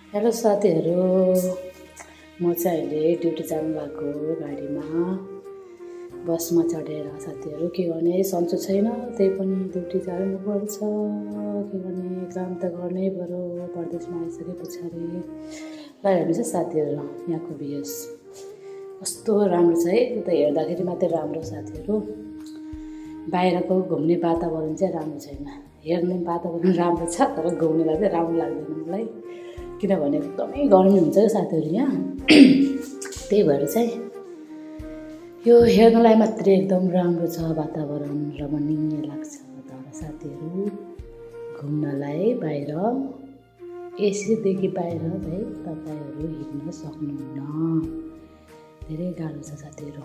Hello साथीहरू, म चाहिँ अहिले ड्युटी जानु भएको गाडीमा बसमा चढेर साथीहरू के गर्ने सन्चो छैन, त्यही पनि ड्युटी जानुपर्छ। के गर्ने काम त गर्नै पर्यो परदेशमा आइसके पछाडि। ल हेर्नुहोस् है साथीहरू, यहाँको भ्यूज कस्तो राम्रो छ है। त्यो त हेर्दाखेरि मात्रै राम्रो साथीहरू, बाहिरको घुम्ने वातावरण चाहिँ राम्रो छैन। हेर्ने वातावरण राम्रो छ तर घुम्नेलाई चाहिँ राम्रो लाग्दैन मलाई, किनभने एकदमै गर्मी हुन्छ क्या साथीहरू यहाँ। त्यही भएर चाहिँ यो हेर्नलाई मात्रै एकदम राम्रो छ, वातावरण रमणीय लाग्छ। तर साथीहरू घुम्नलाई बाहिर एसीदेखि बाहिर चाहिँ तपाईँहरू हिँड्न सक्नुहुन्न, धेरै गाह्रो छ साथीहरू।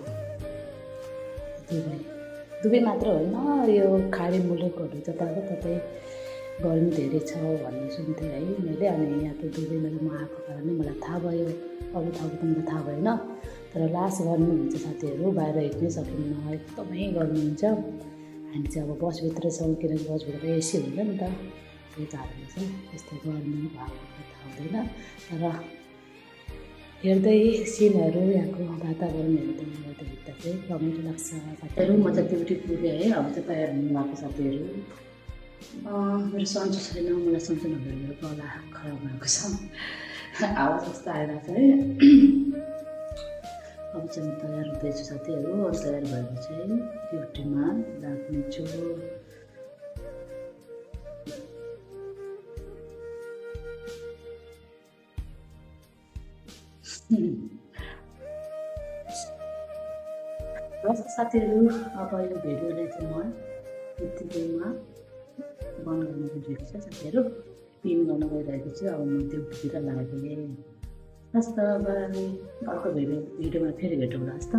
दुबई मात्र होइन, यो खाडी मुलुकहरू जताततै गर्मी धेरै छ भन्ने सुन्थेँ है मैले। अनि यहाँ त दुबईमा म आएको कारणले मलाई थाहा भयो, अरू ठाउँको त मलाई थाहा भएन। तर लास्ट गर्मी हुन्छ साथीहरू, बाहिर हिँड्नै सकिन्न, एकदमै गर्मी हुन्छ। हामी चाहिँ अब बसभित्र छौँ, किनकि बसभित्र एसी हुन्छ नि त, त्यही कारणले चाहिँ यस्तो गर्मी भएको थाहा हुँदैन। तर हेर्दै सिनहरू यहाँको वातावरण हेर्दा चाहिँ रमाइलो लाग्छ साथीहरू। म चाहिँ ड्युटी पुगेँ है, अब चाहिँ तयार हुनु भएको साथीहरू। मेरो सन्चो छैन, मलाई सन्चो नभएर मेरो गला खराब भएको छ, आवाज कस्तो आइरहेको छ है। अब चाहिँ म तयार हुँदैछु साथीहरू। तयार भएर चाहिँ ड्युटीमा लाग्नेछु। साथीहरू, अब यो भिडियोलाई चाहिँ म यतिकैमा बन्द गर्न गइरहेको छु साथीहरू, पिन गर्न गइरहेको छु। अब म ड्युटीतिर लागेँ। हस् त, अर्को भिडियोमा फेरि भेटौँला। हस् त।